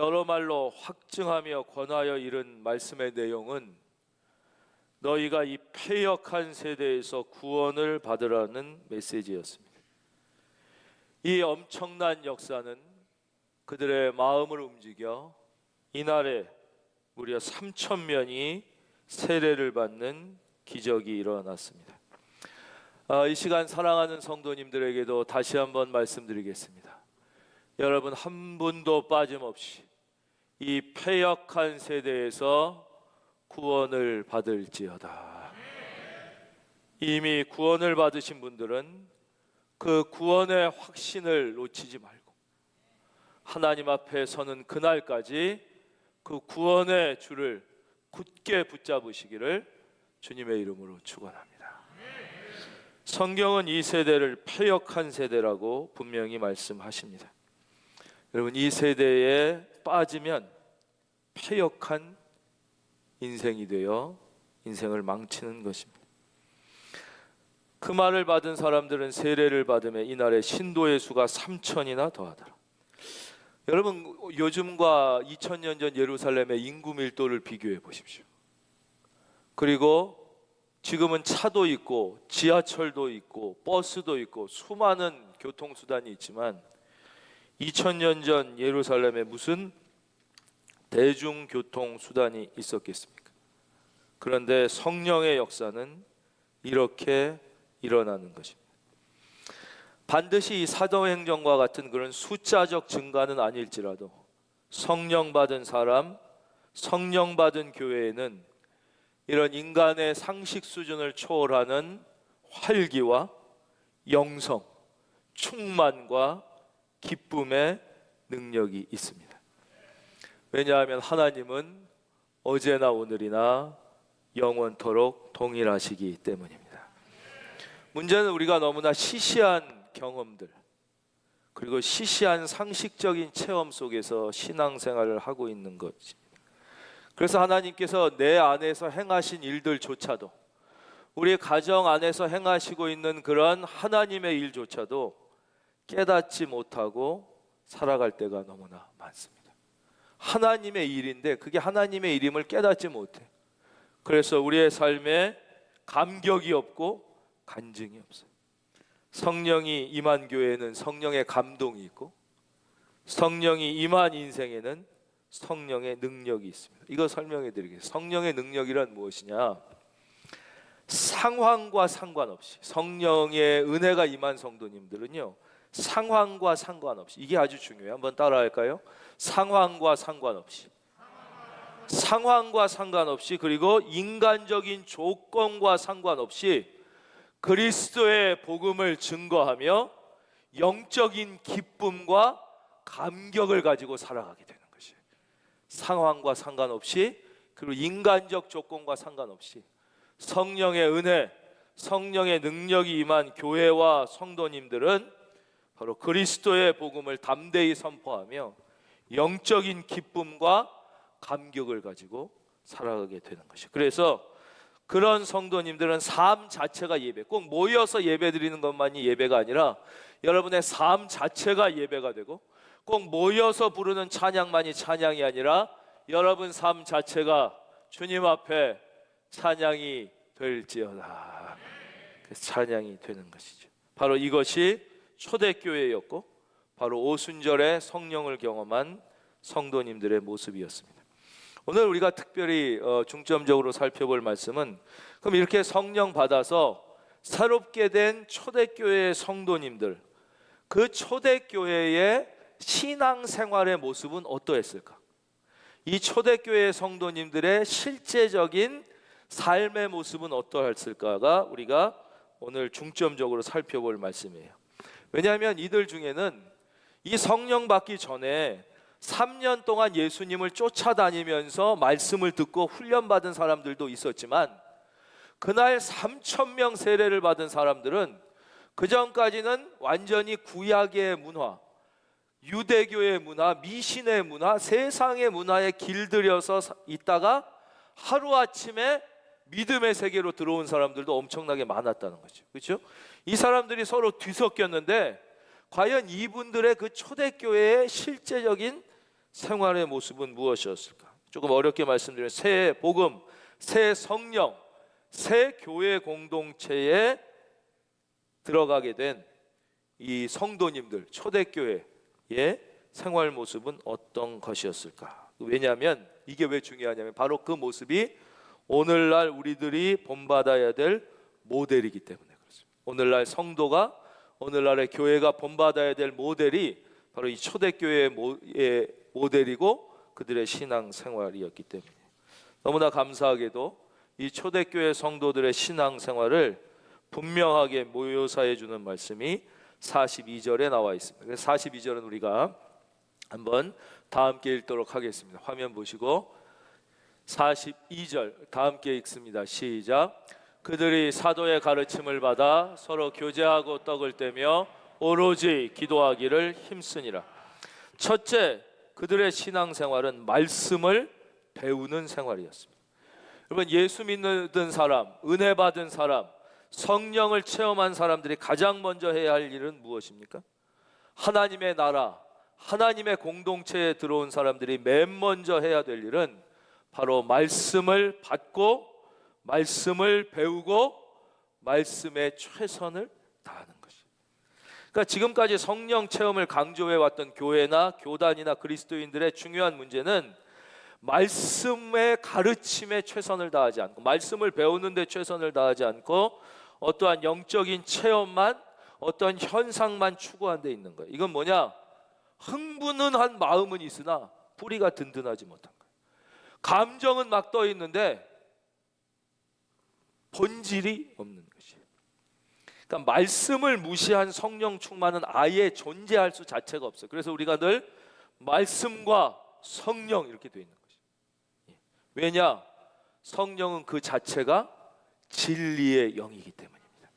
여러 말로 확증하며 권하여 이른 말씀의 내용은 너희가 이 패역한 세대에서 구원을 받으라는 메시지였습니다. 이 엄청난 역사는 그들의 마음을 움직여 이날에 무려 3,000명이 세례를 받는 기적이 일어났습니다. 이 시간 사랑하는 성도님들에게도 다시 한번 말씀드리겠습니다. 여러분, 한 분도 빠짐없이 이 패역한 세대에서 구원을 받을지어다. 이미 구원을 받으신 분들은 그 구원의 확신을 놓치지 말고 하나님 앞에 서는 그날까지 그 구원의 줄을 굳게 붙잡으시기를 주님의 이름으로 축원합니다. 성경은 이 세대를 패역한 세대라고 분명히 말씀하십니다. 여러분, 이 세대에 빠지면 패역한 인생이 되어 인생을 망치는 것입니다. 그 말을 받은 사람들은 세례를 받으며 이날에 신도의 수가 3,000이나 더하더라. 여러분, 요즘과 2000년 전 예루살렘의 인구 밀도를 비교해 보십시오. 그리고 지금은 차도 있고 지하철도 있고 버스도 있고 수많은 교통수단이 있지만 2000년 전 예루살렘에 무슨 대중교통수단이 있었겠습니까? 그런데 성령의 역사는 이렇게 일어나는 것입니다. 반드시 이 사도행전과 같은 그런 숫자적 증가는 아닐지라도 성령 받은 사람, 성령 받은 교회에는 이런 인간의 상식 수준을 초월하는 활기와 영성, 충만과 기쁨의 능력이 있습니다. 왜냐하면 하나님은 어제나 오늘이나 영원토록 동일하시기 때문입니다. 문제는 우리가 너무나 시시한 경험들 그리고 시시한 상식적인 체험 속에서 신앙생활을 하고 있는 것입니다. 그래서 하나님께서 내 안에서 행하신 일들조차도, 우리 가정 안에서 행하시고 있는 그런 하나님의 일조차도 깨닫지 못하고 살아갈 때가 너무나 많습니다. 하나님의 일인데 그게 하나님의 일임을 깨닫지 못해. 그래서 우리의 삶에 감격이 없고 간증이 없어요. 성령이 임한 교회에는 성령의 감동이 있고 성령이 임한 인생에는 성령의 능력이 있습니다. 이거 설명해 드리겠습니다. 성령의 능력이란 무엇이냐? 상황과 상관없이 성령의 은혜가 임한 성도님들은요, 상황과 상관없이, 이게 아주 중요해요. 한번 따라할까요? 상황과 상관없이, 상황과 상관없이, 그리고 인간적인 조건과 상관없이 그리스도의 복음을 증거하며 영적인 기쁨과 감격을 가지고 살아가게 되는 것이에요. 상황과 상관없이, 그리고 인간적 조건과 상관없이 성령의 은혜, 성령의 능력이 임한 교회와 성도님들은 바로 그리스도의 복음을 담대히 선포하며 영적인 기쁨과 감격을 가지고 살아가게 되는 것이에요. 그래서 그런 성도님들은 삶 자체가 예배, 꼭 모여서 예배 드리는 것만이 예배가 아니라 여러분의 삶 자체가 예배가 되고, 꼭 모여서 부르는 찬양만이 찬양이 아니라 여러분 삶 자체가 주님 앞에 찬양이 될지어다. 찬양이 되는 것이죠. 바로 이것이 초대교회였고 바로 오순절에 성령을 경험한 성도님들의 모습이었습니다. 오늘 우리가 특별히 중점적으로 살펴볼 말씀은, 그럼 이렇게 성령 받아서 새롭게 된 초대교회의 성도님들, 그 초대교회의 신앙생활의 모습은 어떠했을까? 이 초대교회의 성도님들의 실제적인 삶의 모습은 어떠했을까가 우리가 오늘 중점적으로 살펴볼 말씀이에요. 왜냐하면 이들 중에는 이 성령 받기 전에 3년 동안 예수님을 쫓아다니면서 말씀을 듣고 훈련받은 사람들도 있었지만, 그날 3,000명 세례를 받은 사람들은 그 전까지는 완전히 구약의 문화, 유대교의 문화, 미신의 문화, 세상의 문화에 길들여서 있다가 하루아침에 믿음의 세계로 들어온 사람들도 엄청나게 많았다는 거죠. 그렇죠? 이 사람들이 서로 뒤섞였는데 과연 이분들의 그 초대교회의 실제적인 생활의 모습은 무엇이었을까? 조금 어렵게 말씀드리면 새 복음, 새 성령, 새 교회 공동체에 들어가게 된 이 성도님들, 초대교회의 생활 모습은 어떤 것이었을까? 왜냐하면 이게 왜 중요하냐면 바로 그 모습이 오늘날 우리들이 본받아야 될 모델이기 때문에 그렇습니다. 오늘날 성도가, 오늘날의 교회가 본받아야 될 모델이 바로 이 초대교회의 모델이고 그들의 신앙생활이었기 때문에 너무나 감사하게도 이 초대교회 성도들의 신앙생활을 분명하게 묘사해 주는 말씀이 42절에 나와 있습니다. 그래서 42절은 우리가 한번 다 함께 읽도록 하겠습니다. 화면 보시고 42절 다 함께 읽습니다. 시작. 그들이 사도의 가르침을 받아 서로 교제하고 떡을 떼며 오로지 기도하기를 힘쓰니라. 첫째, 그들의 신앙생활은 말씀을 배우는 생활이었습니다. 여러분, 예수 믿는 사람, 은혜 받은 사람, 성령을 체험한 사람들이 가장 먼저 해야 할 일은 무엇입니까? 하나님의 나라, 하나님의 공동체에 들어온 사람들이 맨 먼저 해야 될 일은 바로 말씀을 받고 말씀을 배우고 말씀에 최선을 다하는 것이에요. 그러니까 지금까지 성령 체험을 강조해 왔던 교회나 교단이나 그리스도인들의 중요한 문제는 말씀의 가르침에 최선을 다하지 않고 말씀을 배우는 데 최선을 다하지 않고 어떠한 영적인 체험만, 어떠한 현상만 추구한 데 있는 거예요. 이건 뭐냐? 흥분은 한 마음은 있으나 뿌리가 든든하지 못한 거예요. 감정은 막 떠 있는데 본질이 없는 것이에요. 그러니까 말씀을 무시한 성령 충만은 아예 존재할 수 자체가 없어요. 그래서 우리가 늘 말씀과 성령 이렇게 되어 있는 것이에요. 왜냐? 성령은 그 자체가 진리의 영이기 때문입니다.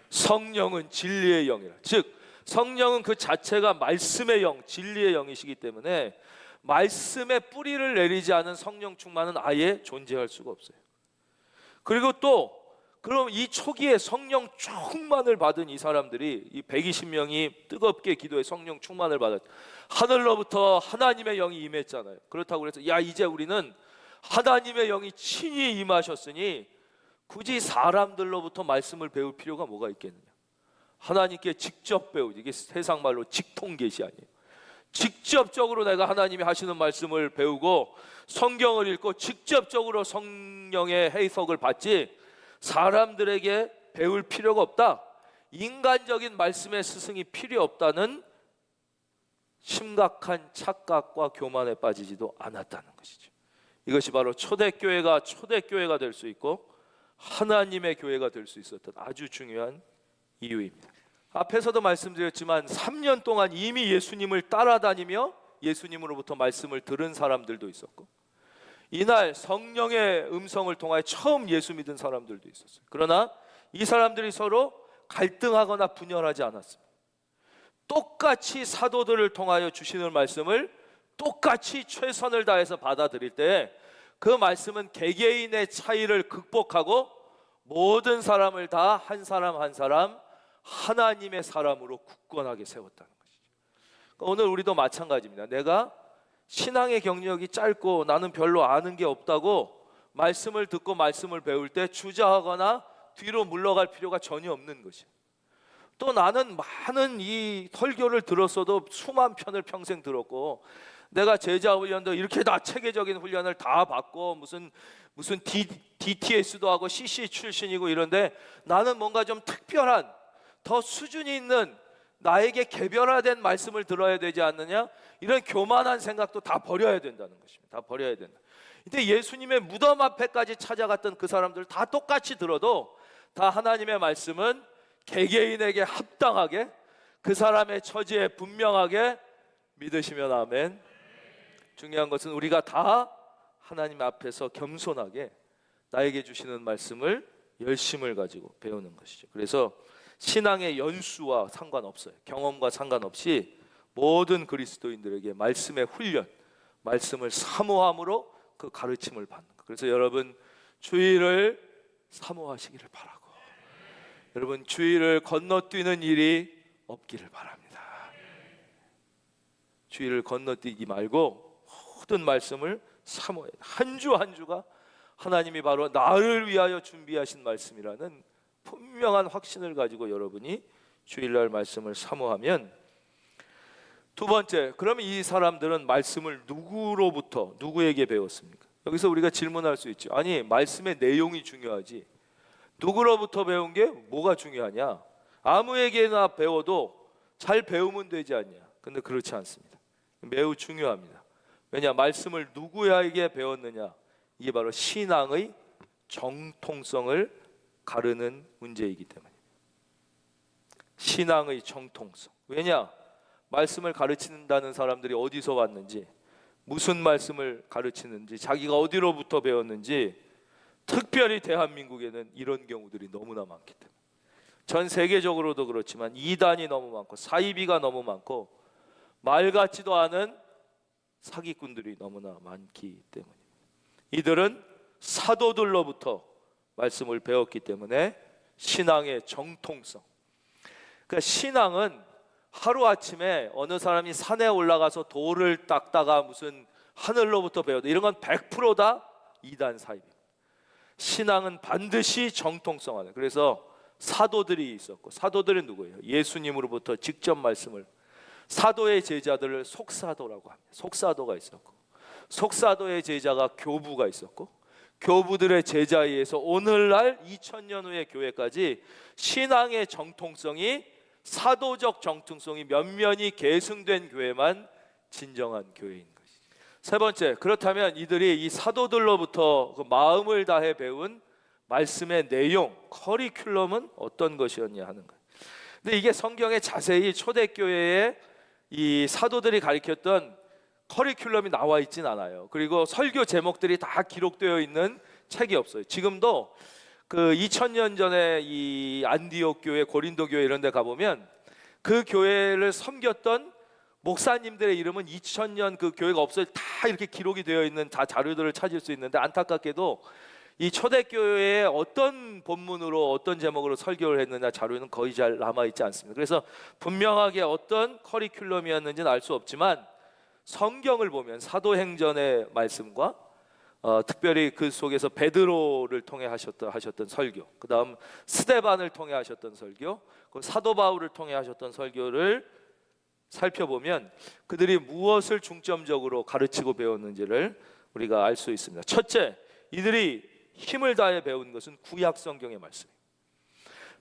성령은 진리의 영이라. 즉 성령은 그 자체가 말씀의 영, 진리의 영이시기 때문에 말씀의 뿌리를 내리지 않은 성령 충만은 아예 존재할 수가 없어요. 그리고 또 그럼 이 초기에 성령 충만을 받은 이 사람들이 이 120명이 뜨겁게 기도해 성령 충만을 받았. 하늘로부터 하나님의 영이 임했잖아요. 그렇다고 해서 야 이제 우리는 하나님의 영이 친히 임하셨으니 굳이 사람들로부터 말씀을 배울 필요가 뭐가 있겠느냐? 하나님께 직접 배우지. 이게 세상 말로 직통계시 아니에요. 직접적으로 내가 하나님이 하시는 말씀을 배우고 성경을 읽고 직접적으로 성령의 해석을 받지 사람들에게 배울 필요가 없다. 인간적인 말씀의 스승이 필요 없다는 심각한 착각과 교만에 빠지지도 않았다는 것이죠. 이것이 바로 초대교회가 될 수 있고 하나님의 교회가 될 수 있었던 아주 중요한 이유입니다. 앞에서도 말씀드렸지만 3년 동안 이미 예수님을 따라다니며 예수님으로부터 말씀을 들은 사람들도 있었고 이날 성령의 음성을 통하여 처음 예수 믿은 사람들도 있었어요. 그러나 이 사람들이 서로 갈등하거나 분열하지 않았습니다. 똑같이 사도들을 통하여 주시는 말씀을 똑같이 최선을 다해서 받아들일 때 그 말씀은 개개인의 차이를 극복하고 모든 사람을 다 한 사람 한 사람 하나님의 사람으로 굳건하게 세웠다는 것이죠. 오늘 우리도 마찬가지입니다. 내가 신앙의 경력이 짧고 나는 별로 아는 게 없다고 말씀을 듣고 말씀을 배울 때 주저하거나 뒤로 물러갈 필요가 전혀 없는 것이에요. 또 나는 많은 이 설교를 들었어도 수만 편을 평생 들었고 내가 제자 훈련도 이렇게 다 체계적인 훈련을 다 받고 무슨 DTS도 하고 CC 출신이고 이런데 나는 뭔가 좀 특별한 더 수준이 있는 나에게 개별화된 말씀을 들어야 되지 않느냐? 이런 교만한 생각도 다 버려야 된다는 것입니다. 다 버려야 된다. 근데 예수님의 무덤 앞에까지 찾아갔던 그 사람들 다 똑같이 들어도 다 하나님의 말씀은 개개인에게 합당하게 그 사람의 처지에 분명하게 믿으시면 아멘. 중요한 것은 우리가 다 하나님 앞에서 겸손하게 나에게 주시는 말씀을 열심을 가지고 배우는 것이죠. 그래서 신앙의 연수와 상관없어요. 경험과 상관없이 모든 그리스도인들에게 말씀의 훈련, 말씀을 사모함으로 그 가르침을 받는 것. 그래서 여러분 주의를 사모하시기를 바라고 여러분 주의를 건너뛰는 일이 없기를 바랍니다. 주의를 건너뛰지 말고 모든 말씀을 사모해야 돼. 한 주 한 주가 하나님이 바로 나를 위하여 준비하신 말씀이라는 분명한 확신을 가지고 여러분이 주일날 말씀을 사모하면, 두 번째, 그러면 이 사람들은 말씀을 누구로부터 누구에게 배웠습니까? 여기서 우리가 질문할 수 있죠. 아니, 말씀의 내용이 중요하지 누구로부터 배운 게 뭐가 중요하냐? 아무에게나 배워도 잘 배우면 되지 않냐? 근데 그렇지 않습니다. 매우 중요합니다. 왜냐? 말씀을 누구에게 배웠느냐? 이게 바로 신앙의 정통성을 가르는 문제이기 때문입니다. 신앙의 정통성. 왜냐? 말씀을 가르친다는 사람들이 어디서 왔는지, 무슨 말씀을 가르치는지, 자기가 어디로부터 배웠는지, 특별히 대한민국에는 이런 경우들이 너무나 많기 때문에, 전 세계적으로도 그렇지만 이단이 너무 많고 사이비가 너무 많고 말 같지도 않은 사기꾼들이 너무나 많기 때문입니다. 이들은 사도들로부터 말씀을 배웠기 때문에 신앙의 정통성. 그러니까 신앙은 하루아침에 어느 사람이 산에 올라가서 돌을 닦다가 무슨 하늘로부터 배웠다, 이런 건 100%다 이단 사입니다. 신앙은 반드시 정통성 안에. 그래서 사도들이 있었고, 사도들은 누구예요? 예수님으로부터 직접 말씀을, 사도의 제자들을 속사도라고 합니다. 속사도가 있었고, 속사도의 제자가 교부가 있었고, 교부들의 제자에 의해서 오늘날 2000년 후의 교회까지 신앙의 정통성이, 사도적 정통성이 면면이 계승된 교회만 진정한 교회인 것이죠. 세 번째, 그렇다면 이들이 이 사도들로부터 그 마음을 다해 배운 말씀의 내용, 커리큘럼은 어떤 것이었냐 하는 거예요. 근데 이게 성경에 자세히 초대교회에 이 사도들이 가르쳤던 커리큘럼이 나와 있진 않아요. 그리고 설교 제목들이 다 기록되어 있는 책이 없어요. 지금도 그 2000년 전에 이 안디옥 교회, 고린도 교회 이런 데 가보면 그 교회를 섬겼던 목사님들의 이름은 2000년 그 교회가 없어요. 다 이렇게 기록이 되어 있는 다 자료들을 찾을 수 있는데, 안타깝게도 이 초대교회에 어떤 본문으로 어떤 제목으로 설교를 했느냐 자료는 거의 잘 남아있지 않습니다. 그래서 분명하게 어떤 커리큘럼이었는지는 알 수 없지만, 성경을 보면 사도행전의 말씀과 특별히 그 속에서 베드로를 통해 하셨던 설교, 그 다음 스데반을 통해 하셨던 설교, 그 사도 바울을 통해 하셨던 설교를 살펴보면 그들이 무엇을 중점적으로 가르치고 배웠는지를 우리가 알 수 있습니다. 첫째, 이들이 힘을 다해 배운 것은 구약 성경의 말씀입니다.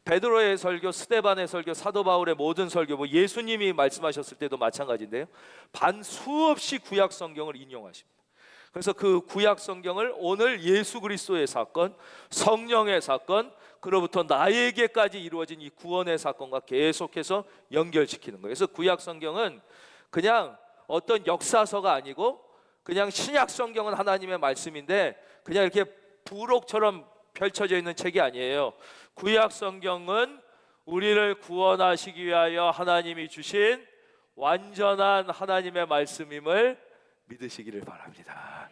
베드로의 설교, 스데반의 설교, 사도 바울의 모든 설교, 뭐 예수님이 말씀하셨을 때도 마찬가지인데요, 수없이 구약 성경을 인용하십니다. 그래서 그 구약 성경을 오늘 예수 그리스도의 사건, 성령의 사건, 그로부터 나에게까지 이루어진 이 구원의 사건과 계속해서 연결시키는 거예요. 그래서 구약 성경은 그냥 어떤 역사서가 아니고, 그냥 신약 성경은 하나님의 말씀인데 그냥 이렇게 부록처럼 펼쳐져 있는 책이 아니에요. 구약 성경은 우리를 구원하시기 위하여 하나님이 주신 완전한 하나님의 말씀임을 믿으시기를 바랍니다.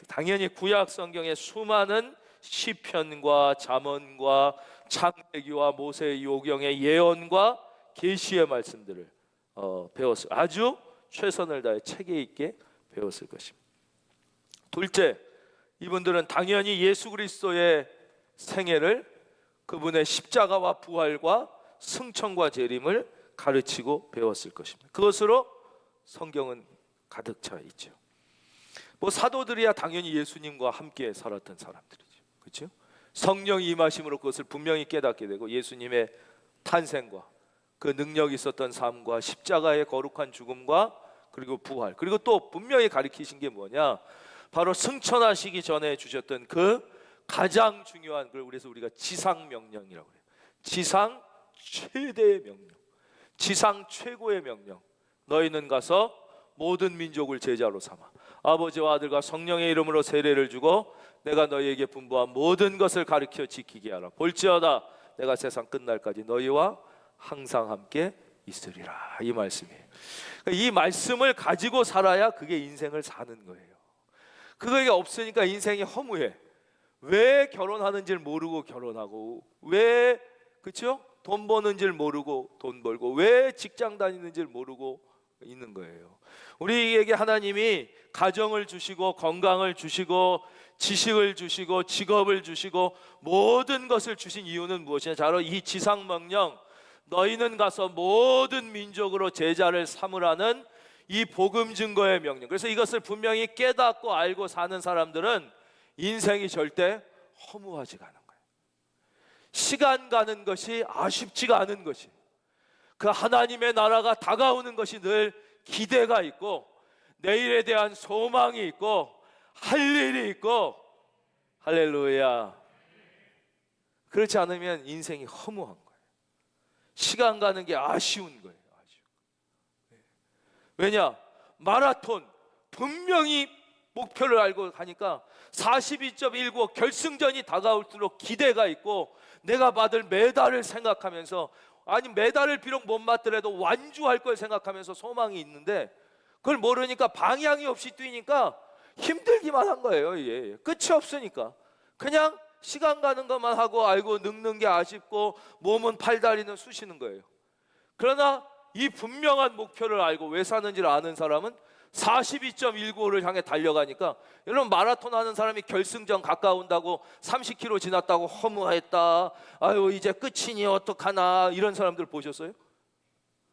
당연히 구약 성경의 수많은 시편과 잠언과 창세기와 모세의 요경의 예언과 계시의 말씀들을 배웠어요. 아주 최선을 다해 체계 있게 배웠을 것입니다. 둘째, 이분들은 당연히 예수 그리스도의 생애를, 그분의 십자가와 부활과 승천과 재림을 가르치고 배웠을 것입니다. 그것으로 성경은 가득 차 있죠. 뭐 사도들이야 당연히 예수님과 함께 살았던 사람들이죠. 그렇죠? 성령이 임하심으로 그것을 분명히 깨닫게 되고, 예수님의 탄생과 그 능력이 있었던 삶과 십자가의 거룩한 죽음과 그리고 부활, 그리고 또 분명히 가르치신 게 뭐냐, 바로 승천하시기 전에 주셨던 그 가장 중요한, 그래서 우리가 지상 명령이라고 해요. 지상 최대의 명령, 지상 최고의 명령. 너희는 가서 모든 민족을 제자로 삼아 아버지와 아들과 성령의 이름으로 세례를 주고 내가 너희에게 분부한 모든 것을 가르쳐 지키게 하라. 볼지어다 내가 세상 끝날까지 너희와 항상 함께 있으리라. 이 말씀이에요. 이 말씀을 가지고 살아야 그게 인생을 사는 거예요. 그게 없으니까 인생이 허무해. 왜 결혼하는지를 모르고 결혼하고, 왜 그렇죠? 돈 버는 줄 모르고 돈 벌고, 왜 직장 다니는 줄 모르고 있는 거예요. 우리에게 하나님이 가정을 주시고 건강을 주시고 지식을 주시고 직업을 주시고 모든 것을 주신 이유는 무엇이냐? 바로 이 지상 명령, 너희는 가서 모든 민족으로 제자를 삼으라는 이 복음 증거의 명령. 그래서 이것을 분명히 깨닫고 알고 사는 사람들은 인생이 절대 허무하지가 않은 거예요. 시간 가는 것이 아쉽지가 않은 것이, 그 하나님의 나라가 다가오는 것이 늘 기대가 있고 내일에 대한 소망이 있고 할 일이 있고. 할렐루야. 그렇지 않으면 인생이 허무한 거예요. 시간 가는 게 아쉬운 거예요. 왜냐? 마라톤 분명히 목표를 알고 가니까 42.19 결승전이 다가올수록 기대가 있고 내가 받을 메달을 생각하면서, 아니 메달을 비록 못 받더라도 완주할 걸 생각하면서 소망이 있는데 그걸 모르니까 방향이 없이 뛰니까 힘들기만 한 거예요. 이게 끝이 없으니까 그냥 시간 가는 것만 하고 알고 늙는 게 아쉽고 몸은 팔다리는 쑤시는 거예요. 그러나 이 분명한 목표를 알고 왜 사는지를 아는 사람은 42.19를 향해 달려가니까, 여러분 마라톤 하는 사람이 결승전 가까운다고 30km 지났다고 허무했다, 아유 이제 끝이니 어떡하나, 이런 사람들 보셨어요?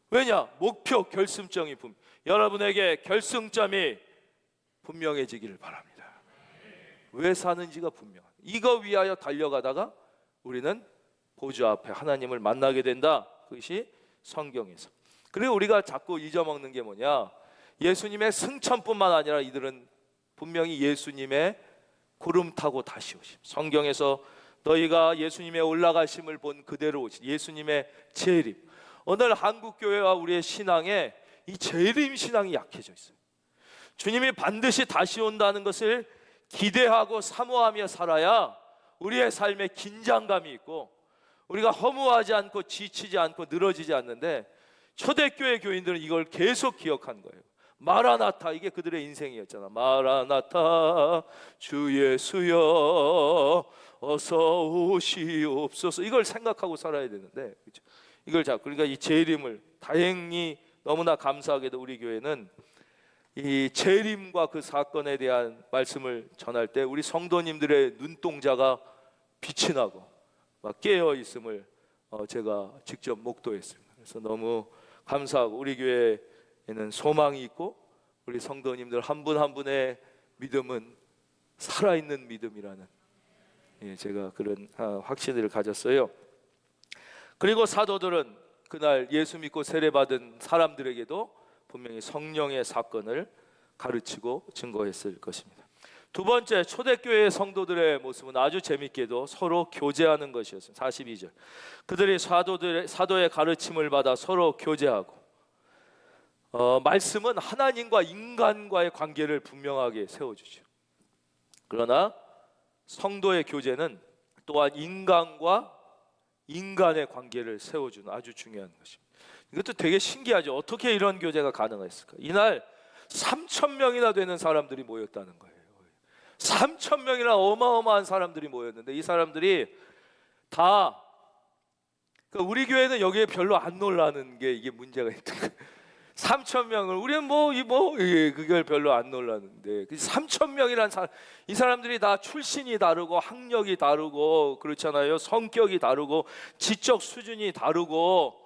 왜냐? 목표 결승점이 여러분에게 결승점이 분명해지기를 바랍니다. 왜 사는지가 분명한, 이거 위하여 달려가다가 우리는 보좌 앞에 하나님을 만나게 된다. 그것이 성경에서. 그리고 우리가 자꾸 잊어먹는 게 뭐냐? 예수님의 승천뿐만 아니라 이들은 분명히 예수님의 구름 타고 다시 오심. 성경에서 너희가 예수님의 올라가심을 본 그대로 오신 예수님의 재림. 오늘 한국교회와 우리의 신앙에 이 재림 신앙이 약해져 있어요. 주님이 반드시 다시 온다는 것을 기대하고 사모하며 살아야 우리의 삶에 긴장감이 있고 우리가 허무하지 않고 지치지 않고 늘어지지 않는데, 초대교회 교인들은 이걸 계속 기억한 거예요. 마라나타, 이게 그들의 인생이었잖아. 마라나타 주 예수여 어서 오시옵소서. 이걸 생각하고 살아야 되는데, 그렇죠? 이걸 그러니까 이 재림을, 다행히 너무나 감사하게도 우리 교회는 이 재림과 그 사건에 대한 말씀을 전할 때 우리 성도님들의 눈동자가 빛이 나고 막 깨어 있음을 제가 직접 목도했습니다. 그래서 너무 감사하고, 우리 교회에는 소망이 있고 우리 성도님들 한 분 한 분의 믿음은 살아있는 믿음이라는, 제가 그런 확신을 가졌어요. 그리고 사도들은 그날 예수 믿고 세례받은 사람들에게도 분명히 성령의 사건을 가르치고 증거했을 것입니다. 두 번째, 초대교회의 성도들의 모습은 아주 재밌게도 서로 교제하는 것이었어요. 42절, 그들이 사도의 가르침을 받아 서로 교제하고, 말씀은 하나님과 인간과의 관계를 분명하게 세워주죠. 그러나 성도의 교제는 또한 인간과 인간의 관계를 세워주는 아주 중요한 것입니다. 이것도 되게 신기하죠. 어떻게 이런 교제가 가능했을까? 이날 3,000명이나 되는 사람들이 모였다는 거예요. 3,000명이나 어마어마한 사람들이 모였는데, 이 사람들이 다, 우리 교회는 여기에 별로 안 놀라는 게 이게 문제가 있던 거예요. 3,000명을 우리는 그걸 별로 안 놀라는데, 3,000명이란 사람, 이 사람들이 다 출신이 다르고 학력이 다르고 그렇잖아요. 성격이 다르고 지적 수준이 다르고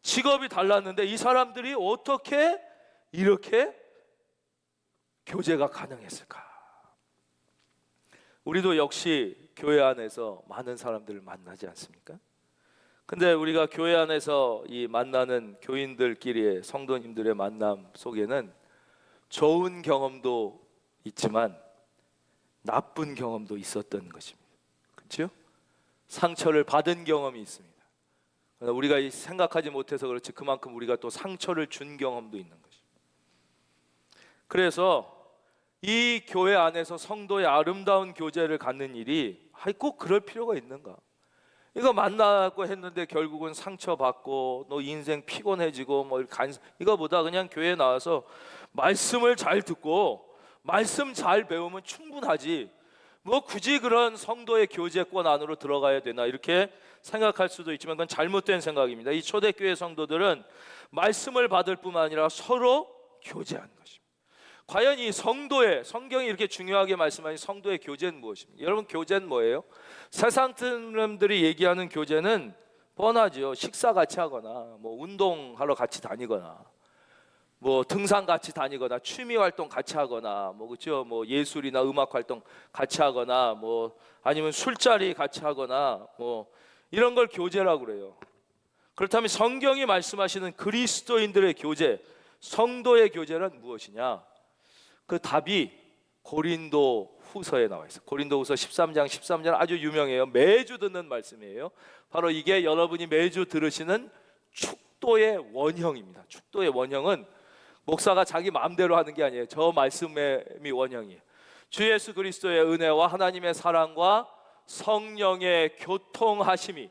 직업이 달랐는데 이 사람들이 어떻게 이렇게 교제가 가능했을까? 우리도 역시 교회 안에서 많은 사람들을 만나지 않습니까? 근데 우리가 교회 안에서 이 만나는 교인들끼리의 성도님들의 만남 속에는 좋은 경험도 있지만 나쁜 경험도 있었던 것입니다. 그렇죠? 상처를 받은 경험이 있습니다. 우리가 생각하지 못해서 그렇지 그만큼 우리가 또 상처를 준 경험도 있는 것입니다. 그래서 이 교회 안에서 성도의 아름다운 교제를 갖는 일이 꼭 그럴 필요가 있는가? 이거 만나고 했는데 결국은 상처받고 너 인생 피곤해지고 이거보다 그냥 교회에 나와서 말씀을 잘 듣고 말씀 잘 배우면 충분하지, 굳이 그런 성도의 교제권 안으로 들어가야 되나, 이렇게 생각할 수도 있지만 그건 잘못된 생각입니다. 이 초대교회 성도들은 말씀을 받을 뿐만 아니라 서로 교제하는 것입니다. 과연 이 성도의, 성경이 이렇게 중요하게 말씀하신 성도의 교제는 무엇입니까? 여러분, 교제는 뭐예요? 세상 사람들이 얘기하는 교제는 뻔하죠. 식사 같이 하거나 뭐 운동하러 같이 다니거나 뭐 등산 같이 다니거나 취미 활동 같이 하거나 뭐 그렇죠. 뭐 예술이나 음악 활동 같이 하거나 뭐 아니면 술자리 같이 하거나 뭐 이런 걸 교제라고 그래요. 그렇다면 성경이 말씀하시는 그리스도인들의 교제, 성도의 교제란 무엇이냐? 그 답이 고린도 후서에 나와 있어요. 고린도 후서 13장 13절 아주 유명해요. 매주 듣는 말씀이에요. 바로 이게 여러분이 매주 들으시는 축도의 원형입니다. 축도의 원형은 목사가 자기 마음대로 하는 게 아니에요. 저 말씀의 원형이에요. 주 예수 그리스도의 은혜와 하나님의 사랑과 성령의 교통하심이,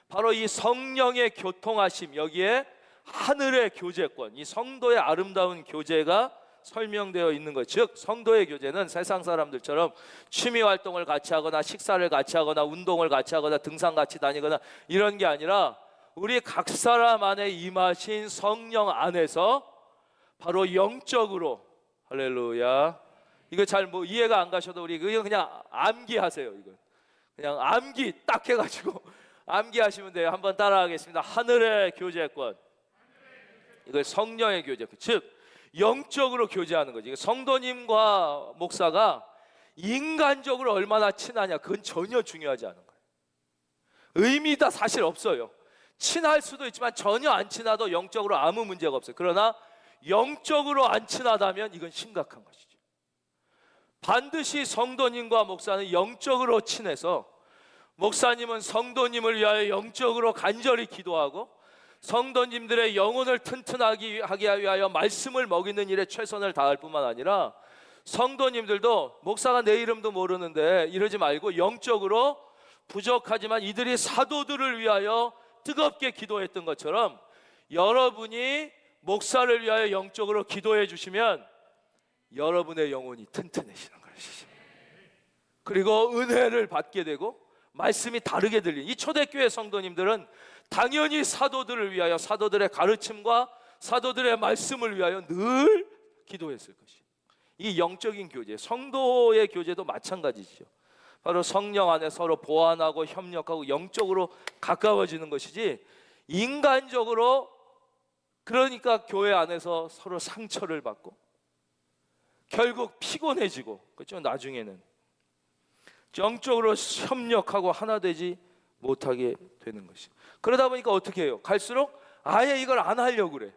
바로 이 성령의 교통하심, 여기에 하늘의 교제권, 이 성도의 아름다운 교제가 설명되어 있는 것. 즉 성도의 교제는 세상 사람들처럼 취미 활동을 같이 하거나 식사를 같이 하거나 운동을 같이 하거나 등산 같이 다니거나 이런 게 아니라 우리 각 사람 안에 임하신 성령 안에서 바로 영적으로, 할렐루야, 이거 잘 뭐 이해가 안 가셔도 우리 그냥 암기하세요. 이거 그냥 암기 딱 해가지고 암기하시면 돼요. 한번 따라하겠습니다. 하늘의 교제권, 이걸 성령의 교제권, 즉 영적으로 교제하는 거지. 성도님과 목사가 인간적으로 얼마나 친하냐, 그건 전혀 중요하지 않은 거예요. 의미가 사실 없어요. 친할 수도 있지만 전혀 안 친하도 영적으로 아무 문제가 없어요. 그러나 영적으로 안 친하다면 이건 심각한 것이죠. 반드시 성도님과 목사는 영적으로 친해서, 목사님은 성도님을 위하여 영적으로 간절히 기도하고 성도님들의 영혼을 튼튼하게 하기 위하여 말씀을 먹이는 일에 최선을 다할 뿐만 아니라, 성도님들도 목사가 내 이름도 모르는데 이러지 말고 영적으로 부족하지만 이들이 사도들을 위하여 뜨겁게 기도했던 것처럼 여러분이 목사를 위하여 영적으로 기도해 주시면 여러분의 영혼이 튼튼해지는 것이죠. 그리고 은혜를 받게 되고 말씀이 다르게 들리는, 이 초대교회 성도님들은 당연히 사도들을 위하여, 사도들의 가르침과 사도들의 말씀을 위하여 늘 기도했을 것이에요. 이 영적인 교제, 성도의 교제도 마찬가지죠. 바로 성령 안에 서로 보완하고 협력하고 영적으로 가까워지는 것이지, 인간적으로, 그러니까 교회 안에서 서로 상처를 받고 결국 피곤해지고, 그렇죠? 나중에는 영적으로 협력하고 하나 되지 못하게 되는 것이. 그러다 보니까 어떻게 해요? 갈수록 아예 이걸 안 하려고 그래.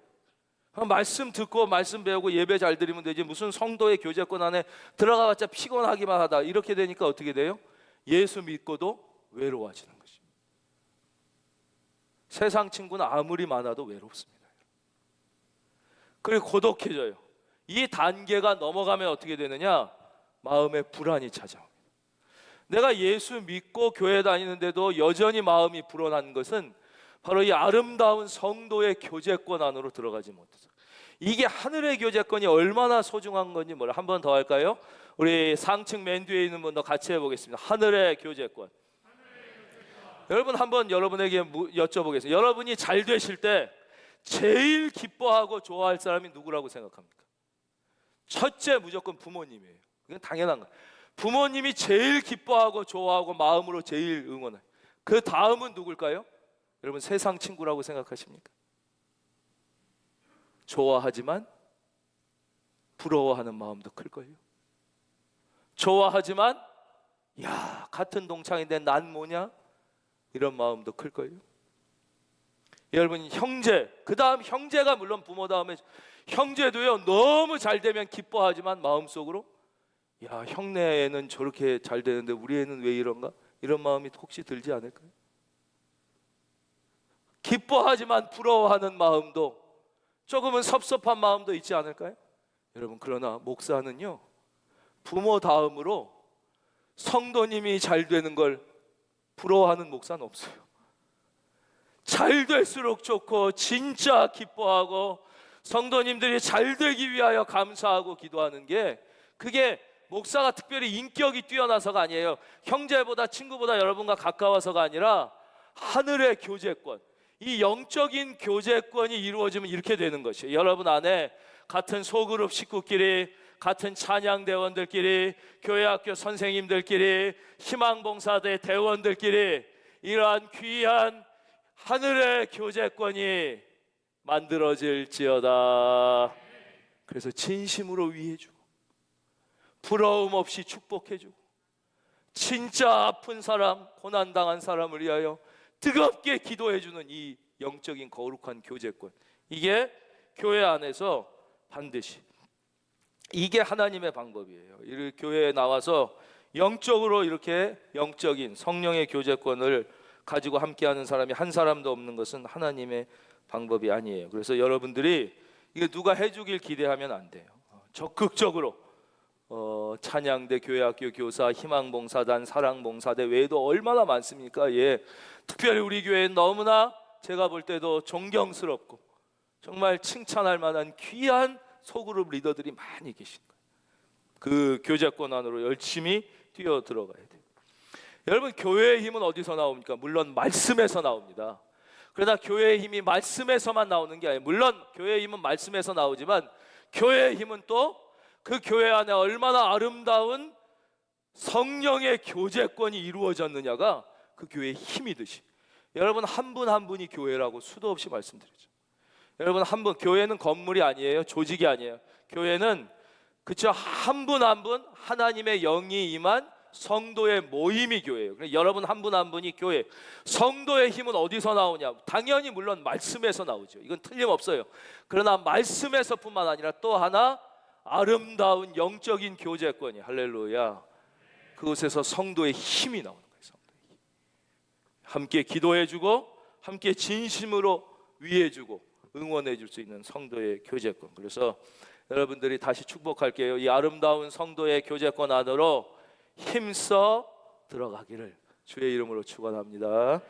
말씀 듣고 말씀 배우고 예배 잘 드리면 되지, 무슨 성도의 교제권 안에 들어가봤자 피곤하기만 하다, 이렇게 되니까 어떻게 돼요? 예수 믿고도 외로워지는 것입니다. 세상 친구는 아무리 많아도 외롭습니다. 그리고 고독해져요. 이 단계가 넘어가면 어떻게 되느냐? 마음에 불안이 찾아옵니다. 내가 예수 믿고 교회 다니는데도 여전히 마음이 불안한 것은 바로 이 아름다운 성도의 교제권 안으로 들어가지 못해서. 이게 하늘의 교제권이 얼마나 소중한 건지 한 번 더 할까요? 우리 상층 맨 뒤에 있는 분도 같이 해보겠습니다. 하늘의 교제권. 여러분, 한번 여러분에게 여쭤보겠습니다. 여러분이 잘 되실 때 제일 기뻐하고 좋아할 사람이 누구라고 생각합니까? 첫째, 무조건 부모님이에요. 이건 당연한 거예요. 부모님이 제일 기뻐하고 좋아하고 마음으로 제일 응원해요. 그 다음은 누굴까요? 여러분, 세상 친구라고 생각하십니까? 좋아하지만 부러워하는 마음도 클걸요. 좋아하지만 야, 같은 동창인데 난 뭐냐? 이런 마음도 클걸요. 여러분, 형제, 그 다음 형제가 물론 부모 다음에 형제도요, 너무 잘 되면 기뻐하지만 마음속으로 야, 형네 애는 저렇게 잘 되는데 우리 애는 왜 이런가? 이런 마음이 혹시 들지 않을까요? 기뻐하지만 부러워하는 마음도, 조금은 섭섭한 마음도 있지 않을까요? 여러분, 그러나 목사는요, 부모 다음으로 성도님이 잘 되는 걸 부러워하는 목사는 없어요. 잘 될수록 좋고 진짜 기뻐하고 성도님들이 잘 되기 위하여 감사하고 기도하는 게, 그게 목사가 특별히 인격이 뛰어나서가 아니에요. 형제보다 친구보다 여러분과 가까워서가 아니라 하늘의 교제권, 이 영적인 교제권이 이루어지면 이렇게 되는 것이에요. 여러분 안에 같은 소그룹 식구끼리 같은 찬양대원들끼리, 교회학교 선생님들끼리, 희망봉사대 대원들끼리 이러한 귀한 하늘의 교제권이 만들어질지어다. 그래서 진심으로 위해주고 부러움 없이 축복해주고 진짜 아픈 사람, 고난당한 사람을 위하여 뜨겁게 기도해주는 이 영적인 거룩한 교제권, 이게 교회 안에서 반드시, 이게 하나님의 방법이에요. 이 교회에 나와서 영적으로 이렇게 영적인 성령의 교제권을 가지고 함께하는 사람이 한 사람도 없는 것은 하나님의 방법이 아니에요. 그래서 여러분들이 이게 누가 해주길 기대하면 안 돼요. 적극적으로 찬양대, 교회학교 교사, 희망봉사단, 사랑봉사대 외에도 얼마나 많습니까? 예, 특별히 우리 교회는 너무나 제가 볼 때도 존경스럽고 정말 칭찬할 만한 귀한 소그룹 리더들이 많이 계신 거예요. 그 교제권 안으로 열심히 뛰어 들어가야 돼요. 여러분, 교회의 힘은 어디서 나옵니까? 물론 말씀에서 나옵니다. 그러나 교회의 힘이 말씀에서만 나오는 게 아니에요. 물론 교회의 힘은 말씀에서 나오지만 교회의 힘은 또 그 교회 안에 얼마나 아름다운 성령의 교제권이 이루어졌느냐가 그 교회의 힘이듯이, 여러분 한 분 한 분이 교회라고 수도 없이 말씀드리죠. 여러분 한 분, 교회는 건물이 아니에요. 조직이 아니에요. 교회는 그쵸, 한 분 한 분 하나님의 영이 임한 성도의 모임이 교회예요. 그러니까 여러분 한 분 한 분이 교회. 성도의 힘은 어디서 나오냐? 당연히 물론 말씀에서 나오죠. 이건 틀림없어요. 그러나 말씀에서뿐만 아니라 또 하나 아름다운 영적인 교제권이, 할렐루야, 그곳에서 성도의 힘이 나오는 거예요. 성도의 힘. 함께 기도해주고 함께 진심으로 위해주고 응원해줄 수 있는 성도의 교제권. 그래서 여러분들이 다시 축복할게요. 이 아름다운 성도의 교제권 안으로 힘써 들어가기를 주의 이름으로 축원합니다.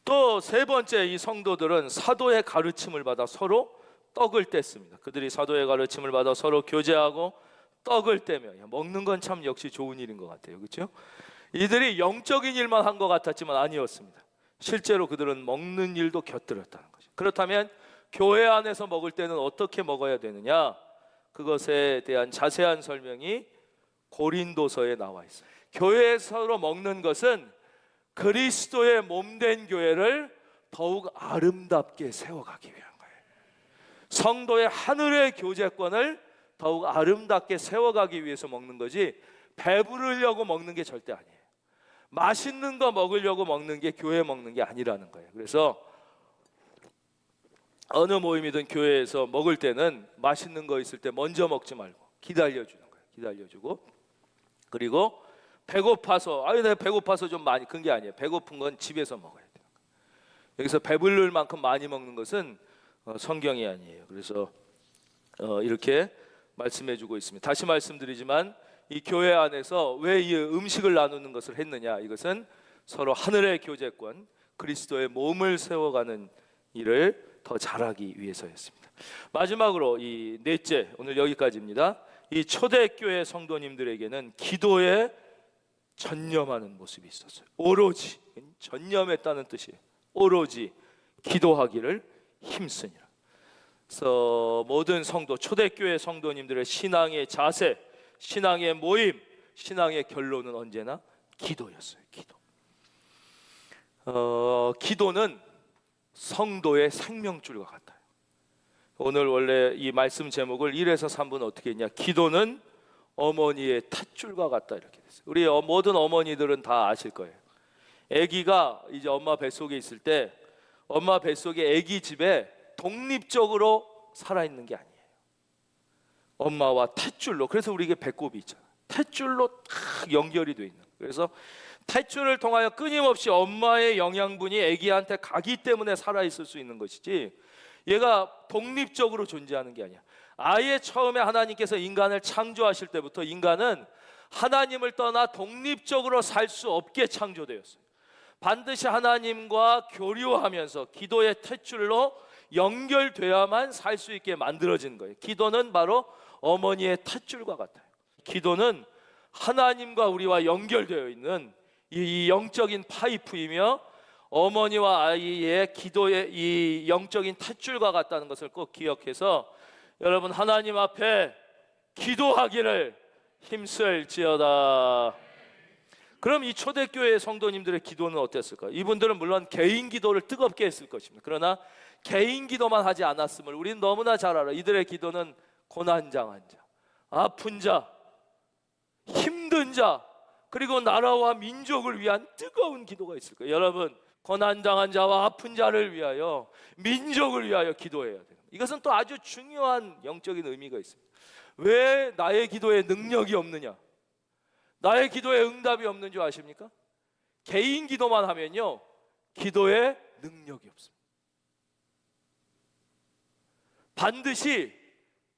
또 세 번째, 이 성도들은 사도의 가르침을 받아 서로 떡을 뗐습니다. 그들이 사도의 가르침을 받아 서로 교제하고 떡을 떼며, 먹는 건 참 역시 좋은 일인 것 같아요. 그렇죠? 이들이 영적인 일만 한 것 같았지만 아니었습니다. 실제로 그들은 먹는 일도 곁들였다는 거죠. 그렇다면 교회 안에서 먹을 때는 어떻게 먹어야 되느냐? 그것에 대한 자세한 설명이 고린도서에 나와 있어요. 교회에서 먹는 것은 그리스도의 몸된 교회를 더욱 아름답게 세워가기 위한 거예요. 성도의 하늘의 교제권을 더욱 아름답게 세워가기 위해서 먹는 거지, 배부르려고 먹는 게 절대 아니에요. 맛있는 거 먹으려고 먹는 게 교회 먹는 게 아니라는 거예요. 그래서 어느 모임이든 교회에서 먹을 때는 맛있는 거 있을 때 먼저 먹지 말고 기다려주는 거예요. 기다려주고, 그리고 배고파서, 내가 배고파서 좀 많이, 그런 게 아니에요. 배고픈 건 집에서 먹어야 돼요. 여기서 배부를 만큼 많이 먹는 것은 성경이 아니에요. 그래서 이렇게 말씀해주고 있습니다. 다시 말씀드리지만 이 교회 안에서 왜 이 음식을 나누는 것을 했느냐? 이것은 서로 하늘의 교제권, 그리스도의 몸을 세워가는 일을 더 잘하기 위해서였습니다. 마지막으로 이 넷째, 오늘 여기까지입니다. 이 초대교회 성도님들에게는 기도에 전념하는 모습이 있었어요. 오로지, 전념했다는 뜻이에요. 오로지 기도하기를 힘쓰니라. 그래서 모든 성도, 초대교회 성도님들의 신앙의 자세, 신앙의 모임, 신앙의 결론은 언제나 기도였어요. 기도. 기도는 성도의 생명줄과 같아요. 오늘 원래 이 말씀 제목을 1에서 3분 어떻게 했냐? 기도는 어머니의 탯줄과 같다, 이렇게 됐어요. 우리 모든 어머니들은 다 아실 거예요. 아기가 이제 엄마 뱃속에 있을 때 엄마 뱃속에 아기 집에 독립적으로 살아있는 게 아니에요. 엄마와 탯줄로, 그래서 우리에게 배꼽이 있잖아요. 탯줄로 탁 연결이 돼 있는. 그래서 탯줄을 통하여 끊임없이 엄마의 영양분이 아기한테 가기 때문에 살아있을 수 있는 것이지, 얘가 독립적으로 존재하는 게 아니야. 아예 처음에 하나님께서 인간을 창조하실 때부터 인간은 하나님을 떠나 독립적으로 살 수 없게 창조되었어요. 반드시 하나님과 교류하면서 기도의 탯줄로 연결돼야만 살 수 있게 만들어진 거예요. 기도는 바로 어머니의 탯줄과 같아요. 기도는 하나님과 우리와 연결되어 있는 이 영적인 파이프이며, 어머니와 아이의 기도의 이 영적인 탯줄과 같다는 것을 꼭 기억해서, 여러분 하나님 앞에 기도하기를 힘쓸지어다. 그럼 이 초대교회 성도님들의 기도는 어땠을까요? 이분들은 물론 개인 기도를 뜨겁게 했을 것입니다. 그러나 개인 기도만 하지 않았음을 우리는 너무나 잘 알아. 이들의 기도는 고난당한 자, 아픈 자, 힘든 자, 그리고 나라와 민족을 위한 뜨거운 기도가 있을 거예요. 여러분, 고난당한 자와 아픈 자를 위하여, 민족을 위하여 기도해야 돼요. 이것은 또 아주 중요한 영적인 의미가 있습니다. 왜 나의 기도에 능력이 없느냐? 나의 기도에 응답이 없는 줄 아십니까? 개인 기도만 하면요, 기도에 능력이 없습니다. 반드시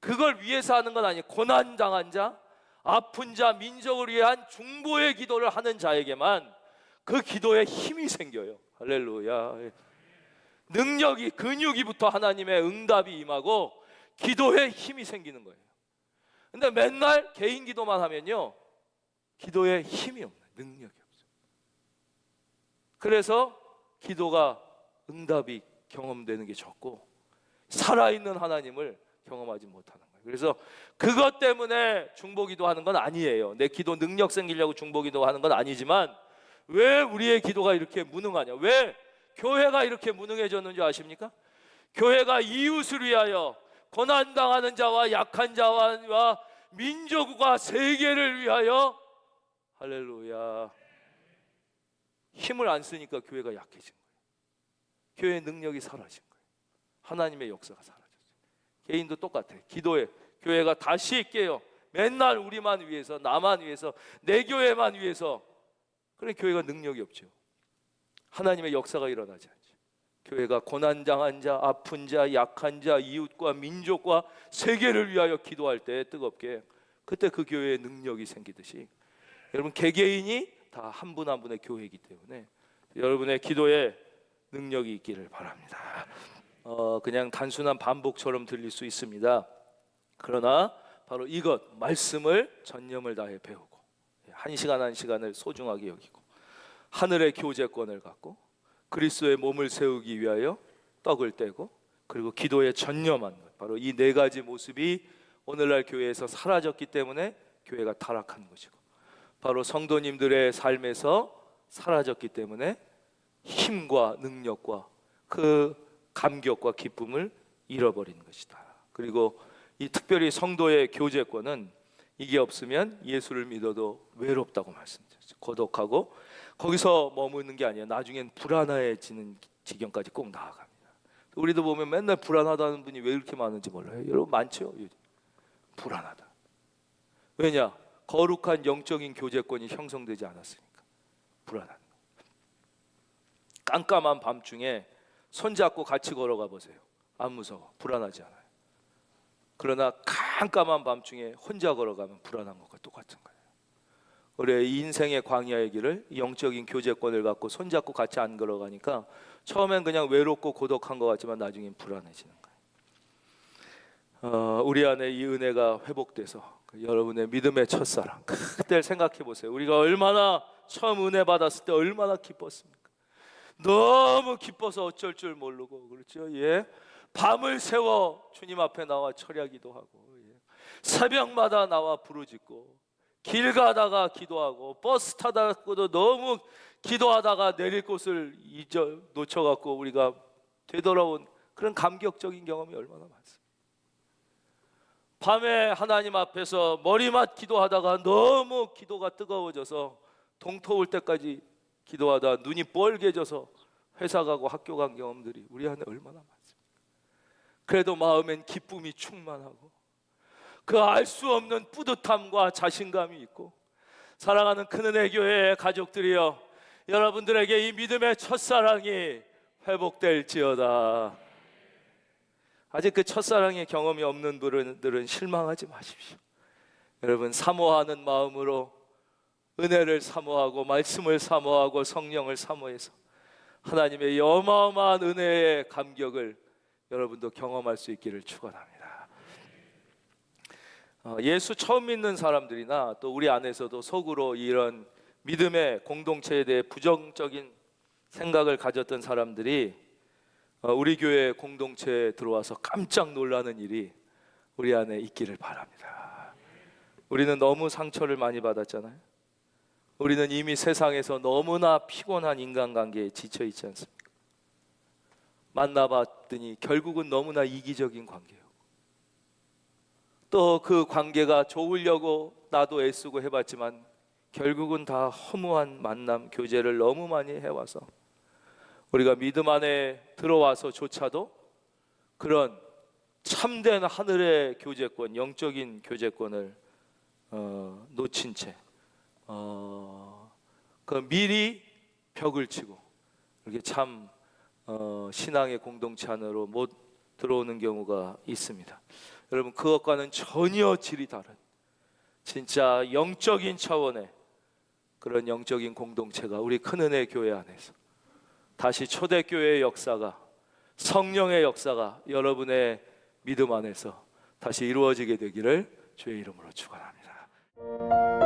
그걸 위해서 하는 건 아니에요. 고난당한 자, 아픈 자, 민족을 위한 중보의 기도를 하는 자에게만 그 기도에 힘이 생겨요. 할렐루야. 능력이, 근육이부터 하나님의 응답이 임하고 기도에 힘이 생기는 거예요. 근데 맨날 개인 기도만 하면요, 기도에 힘이 없는, 능력이 없어요. 그래서 기도가 응답이 경험되는 게 적고 살아있는 하나님을 경험하지 못하는 거예요. 그래서 그것 때문에 중보기도 하는 건 아니에요. 내 기도 능력 생기려고 중보기도 하는 건 아니지만 왜 우리의 기도가 이렇게 무능하냐? 왜 교회가 이렇게 무능해졌는지 아십니까? 교회가 이웃을 위하여, 고난당하는 자와 약한 자와 민족과 세계를 위하여, 할렐루야, 힘을 안 쓰니까 교회가 약해진 거예요. 교회의 능력이 사라진 거예요. 하나님의 역사가 사라졌어요. 개인도 똑같아요. 기도에 교회가 다시 깨요. 맨날 우리만 위해서, 나만 위해서, 내 교회만 위해서. 그래 교회가 능력이 없죠. 하나님의 역사가 일어나지 않죠. 교회가 고난당한 자, 아픈 자, 약한 자, 이웃과 민족과 세계를 위하여 기도할 때 뜨겁게, 그때 그 교회에 능력이 생기듯이 여러분 개개인이 다 한 분 한 분의 교회이기 때문에 여러분의 기도에 능력이 있기를 바랍니다. 그냥 단순한 반복처럼 들릴 수 있습니다. 그러나 바로 이것, 말씀을 전념을 다해 배우고 한 시간 한 시간을 소중하게 여기고 하늘의 교제권을 갖고 그리스도의 몸을 세우기 위하여 떡을 떼고 그리고 기도에 전념한 것, 바로 이 네 가지 모습이 오늘날 교회에서 사라졌기 때문에 교회가 타락한 것이고, 바로 성도님들의 삶에서 사라졌기 때문에 힘과 능력과 그 감격과 기쁨을 잃어버린 것이다. 그리고 이 특별히 성도의 교제권은 이게 없으면 예수를 믿어도 외롭다고 말씀드렸죠. 고독하고 거기서 머무는 게 아니에요. 나중엔 불안해지는 지경까지 꼭 나아갑니다. 우리도 보면 맨날 불안하다는 분이 왜 이렇게 많은지 몰라요. 여러분 많죠? 불안하다. 왜냐? 거룩한 영적인 교제권이 형성되지 않았으니까 불안한. 깜깜한 밤중에 손잡고 같이 걸어가 보세요. 안 무서워. 불안하지 않아요. 그러나 깜깜한 밤중에 혼자 걸어가면 불안한 것과 똑같은 거예요. 우리의 인생의 광야의 길을 영적인 교제권을 갖고 손잡고 같이 안 걸어가니까 처음엔 그냥 외롭고 고독한 것 같지만 나중엔 불안해지는 거예요. 우리 안에 이 은혜가 회복돼서 여러분의 믿음의 첫사랑, 그때를 생각해 보세요. 우리가 얼마나 처음 은혜 받았을 때 얼마나 기뻤습니까? 너무 기뻐서 어쩔 줄 모르고, 그렇죠? 예, 밤을 새워 주님 앞에 나와 철야기도 하고, 예, 새벽마다 나와 부르짖고, 길 가다가 기도하고, 버스 타다가도 너무 기도하다가 내릴 곳을 놓쳐갖고 우리가 되돌아온 그런 감격적인 경험이 얼마나 많습니다. 밤에 하나님 앞에서 머리맡 기도하다가 너무 기도가 뜨거워져서 동토울 때까지 기도하다 눈이 뻘개져서 회사 가고 학교 간 경험들이 우리 안에 얼마나 많습니까? 그래도 마음엔 기쁨이 충만하고 그 알 수 없는 뿌듯함과 자신감이 있고, 사랑하는 큰은혜 교회의 가족들이여, 여러분들에게 이 믿음의 첫사랑이 회복될지어다. 아직 그 첫사랑의 경험이 없는 분들은 실망하지 마십시오. 여러분, 사모하는 마음으로 은혜를 사모하고 말씀을 사모하고 성령을 사모해서 하나님의 어마어마한 은혜의 감격을 여러분도 경험할 수 있기를 축원합니다. 예수 처음 믿는 사람들이나 또 우리 안에서도 속으로 이런 믿음의 공동체에 대해 부정적인 생각을 가졌던 사람들이 우리 교회 공동체에 들어와서 깜짝 놀라는 일이 우리 안에 있기를 바랍니다. 우리는 너무 상처를 많이 받았잖아요. 우리는 이미 세상에서 너무나 피곤한 인간관계에 지쳐 있지 않습니까? 만나봤더니 결국은 너무나 이기적인 관계예요. 또 그 관계가 좋으려고 나도 애쓰고 해봤지만 결국은 다 허무한 만남, 교제를 너무 많이 해와서 우리가 믿음 안에 들어와서조차도 그런 참된 하늘의 교제권, 영적인 교제권을 놓친 채 그 미리 벽을 치고 이렇게 참 신앙의 공동체 안으로 못 들어오는 경우가 있습니다. 여러분, 그것과는 전혀 질이 다른 진짜 영적인 차원의 그런 영적인 공동체가 우리 큰은혜 교회 안에서 다시 초대교회의 역사가, 성령의 역사가 여러분의 믿음 안에서 다시 이루어지게 되기를 주의 이름으로 축원합니다.